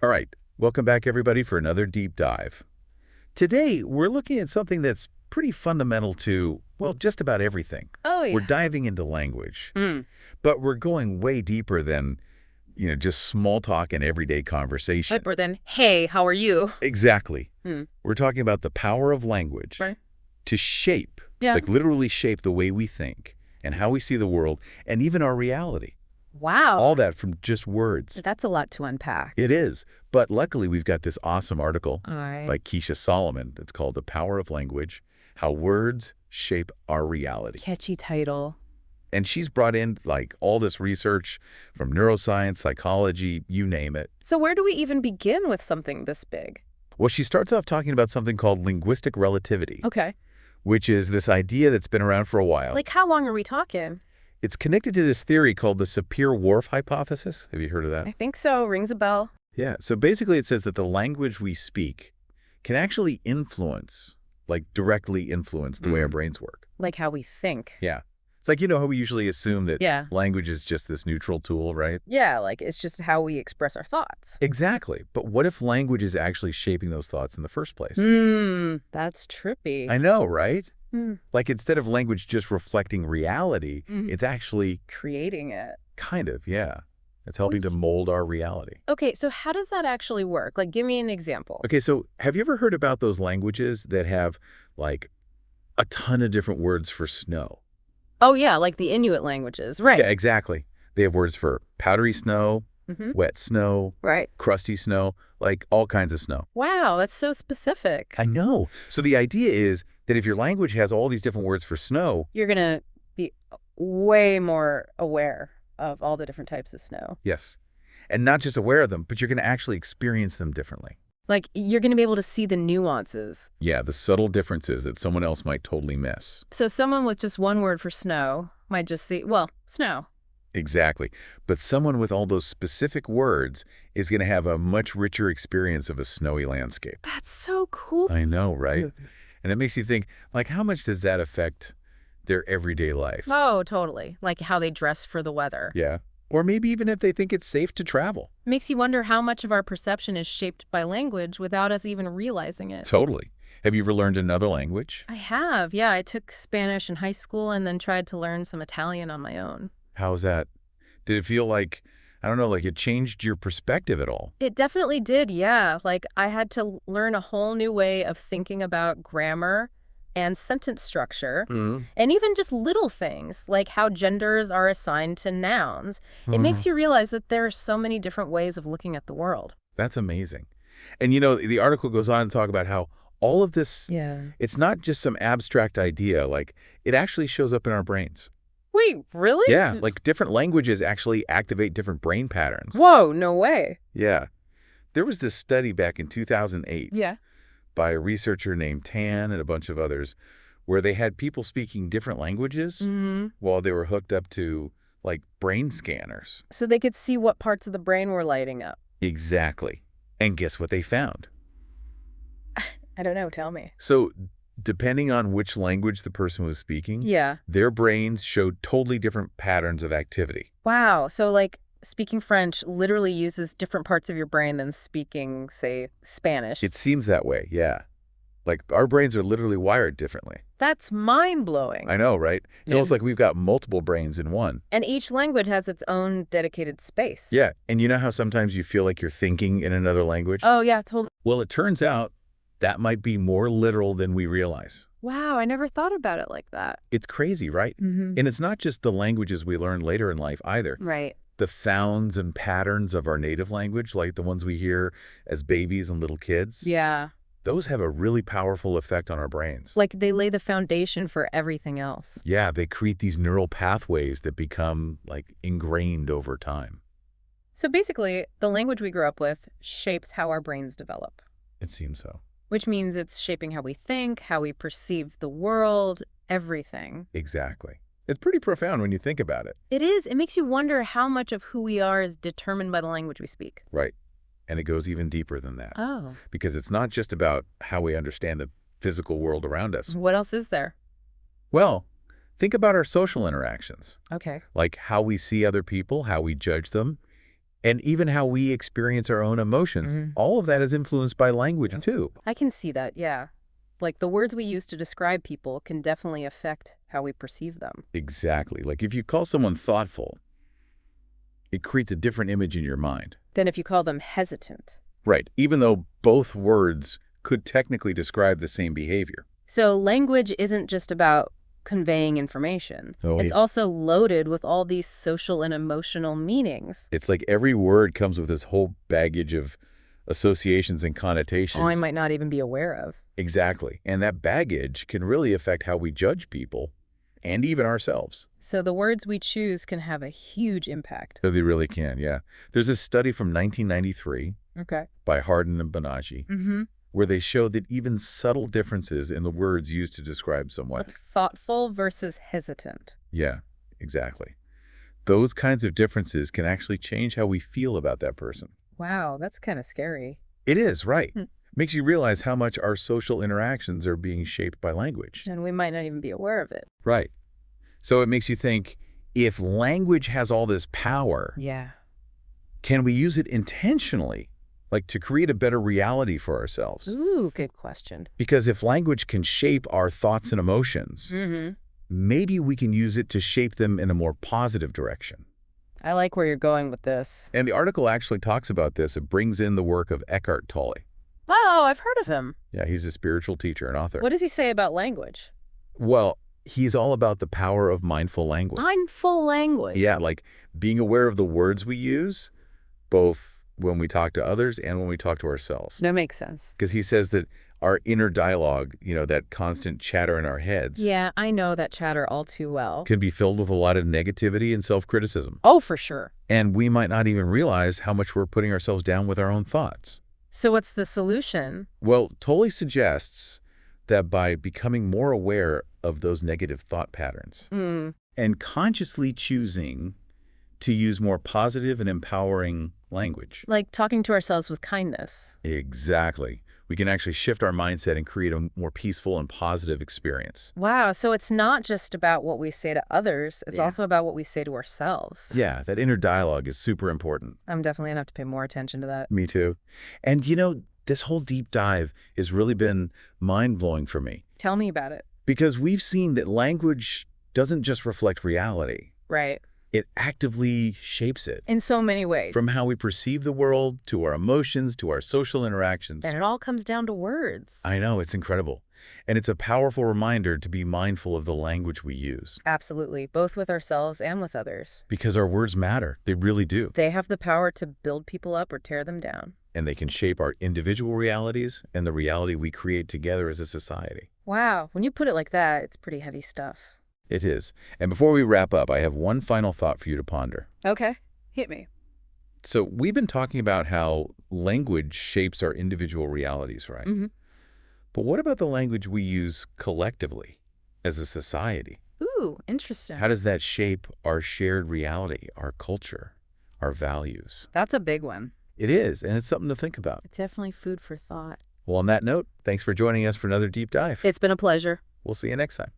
All right, welcome back everybody for another deep dive. Today, we're looking at something that's pretty fundamental to, well, just about everything. Oh, We're yeah. diving into language, Mm. but we're going way deeper than, just small talk and everyday conversation. Hyper then, hey, how are you? Exactly. Mm. We're talking about the power of language Right. to shape, Yeah. like literally shape the way we think and how we see the world and even our reality. Wow. All that from just words. That's a lot to unpack. It is. But luckily, we've got this awesome article All right. by Keisha Solomon. It's called The Power of Language, How Words Shape Our Reality. Catchy title. And she's brought in like all this research from neuroscience, psychology, you name it. So where do we even begin with something this big? Well, she starts off talking about something called linguistic relativity, Okay. which is this idea that's been around for a while. Like, how long are we talking? It's connected to this theory called the Sapir-Whorf hypothesis. Have you heard of that? I think so. Rings a bell. Yeah. So basically it says that the language we speak can actually influence, like directly influence the way our brains work. Like how we think. Yeah. It's like, how we usually assume that Yeah. language is just this neutral tool, right? Yeah, like it's just how we express our thoughts. Exactly. But what if language is actually shaping those thoughts in the first place? That's trippy. I know, right? Hmm. Like instead of language just reflecting reality, it's actually Creating it. kind of, yeah. It's helping to mold our reality. Okay, so how does that actually work? Like, give me an example. Okay, so have you ever heard about those languages that have like a ton of different words for snow? Oh, yeah, like the Inuit languages. Right. Yeah, exactly. They have words for powdery snow, wet snow, Right. crusty snow, like all kinds of snow. Wow, that's so specific. I know. So the idea is that if your language has all these different words for snow, You're going to be way more aware of all the different types of snow. yes, and not just aware of them, but you're going to actually experience them differently. Like, you're going to be able to see the nuances. Yeah, the subtle differences that someone else might totally miss. So someone with just one word for snow might just see, well, snow. Exactly. But someone with all those specific words is going to have a much richer experience of a snowy landscape. That's so cool. I know, right? And it makes you think, like, how much does that affect their everyday life? Oh, totally. Like how they dress for the weather. Yeah. Or maybe even if they think it's safe to travel. Makes you wonder how much of our perception is shaped by language without us even realizing it. Totally. Have you ever learned another language? I have. Yeah, I took Spanish in high school and then tried to learn some Italian on my own. How's that? Did it feel like, I don't know, like it changed your perspective at all? It definitely did, yeah. Like, I had to learn a whole new way of thinking about grammar and sentence structure, and even just little things, like how genders are assigned to nouns. It makes you realize that there are so many different ways of looking at the world. That's amazing. And the article goes on to talk about how all of this, Yeah. it's not just some abstract idea, like it actually shows up in our brains. Wait, really? Yeah, like different languages actually activate different brain patterns. Whoa, no way. Yeah. There was this study back in 2008 Yeah. by a researcher named Tan and a bunch of others where they had people speaking different languages while they were hooked up to like brain scanners. So they could see what parts of the brain were lighting up. Exactly. And guess what they found? I don't know, tell me. So depending on which language the person was speaking, Yeah. their brains showed totally different patterns of activity. Wow, so like speaking French literally uses different parts of your brain than speaking, say, Spanish. It seems that way, yeah. Like our brains are literally wired differently. That's mind-blowing. I know, right? It's Yeah. almost like we've got multiple brains in one. And each language has its own dedicated space. Yeah, and you know how sometimes you feel like you're thinking in another language? Oh, yeah, totally. Well, it turns out that might be more literal than we realize. Wow, I never thought about it like that. It's crazy, right? And it's not just the languages we learn later in life either. Right. The sounds and patterns of our native language, like the ones we hear as babies and little kids, Yeah. those have a really powerful effect on our brains. Like they lay the foundation for everything else. Yeah, they create these neural pathways that become like ingrained over time. So basically, the language we grew up with shapes how our brains develop, It seems so. which means it's shaping how we think, how we perceive the world, everything. Exactly. It's pretty profound when you think about it. It is. It makes you wonder how much of who we are is determined by the language we speak. Right. And it goes even deeper than that. Oh. Because it's not just about how we understand the physical world around us. What else is there? Well, think about our social interactions, Okay. like how we see other people, how we judge them, And even how we experience our own emotions, all of that is influenced by language, too. I can see that, yeah. Like the words we use to describe people can definitely affect how we perceive them. Exactly. Like if you call someone thoughtful, it creates a different image in your mind. Then if you call them hesitant. Right. Even though both words could technically describe the same behavior. So language isn't just about conveying information. Oh, It's yeah. also loaded with all these social and emotional meanings. It's like every word comes with this whole baggage of associations and connotations. I might not even be aware of. Exactly. And that baggage can really affect how we judge people and even ourselves. So the words we choose can have a huge impact. So they really can, yeah. There's a study from 1993 Okay. by Hardin and Banaji where they showed that even subtle differences in the words used to describe someone. Like thoughtful versus hesitant. Yeah, exactly. Those kinds of differences can actually change how we feel about that person. Wow, that's kind of scary. It is, right. Hmm. Makes you realize how much our social interactions are being shaped by language. And we might not even be aware of it. Right. So it makes you think, if language has all this power, Yeah. can we use it intentionally, like to create a better reality for ourselves? Ooh, good question. Because if language can shape our thoughts and emotions, maybe we can use it to shape them in a more positive direction. I like where you're going with this. And the article actually talks about this. It brings in the work of Eckhart Tolle. Oh, I've heard of him. Yeah, he's a spiritual teacher and author. What does he say about language? Well, he's all about the power of mindful language. Mindful language. Yeah, like being aware of the words we use, both when we talk to others and when we talk to ourselves. That makes sense. Because he says that our inner dialogue, that constant chatter in our heads, Yeah, I know that chatter all too well. can be filled with a lot of negativity and self-criticism. Oh, for sure. And we might not even realize how much we're putting ourselves down with our own thoughts. So what's the solution? Well, Tolle suggests that by becoming more aware of those negative thought patterns and consciously choosing to use more positive and empowering language. Like talking to ourselves with kindness. Exactly. We can actually shift our mindset and create a more peaceful and positive experience. Wow, so it's not just about what we say to others, it's also about what we say to ourselves. Yeah, that inner dialogue is super important. I'm definitely gonna have to pay more attention to that. Me too. And this whole deep dive has really been mind-blowing for me. Tell me about it. Because we've seen that language doesn't just reflect reality. Right. It actively shapes it. In so many ways. From how we perceive the world, to our emotions, to our social interactions. And it all comes down to words. I know, it's incredible. And it's a powerful reminder to be mindful of the language we use. Absolutely, both with ourselves and with others. Because our words matter. They really do. They have the power to build people up or tear them down. And they can shape our individual realities and the reality we create together as a society. Wow, when you put it like that, it's pretty heavy stuff. It is. And before we wrap up, I have one final thought for you to ponder. Okay, hit me. So we've been talking about how language shapes our individual realities, right? But what about the language we use collectively as a society? Ooh, interesting. How does that shape our shared reality, our culture, our values? That's a big one. It is, and it's something to think about. It's definitely food for thought. Well, on that note, thanks for joining us for another deep dive. It's been a pleasure. We'll see you next time.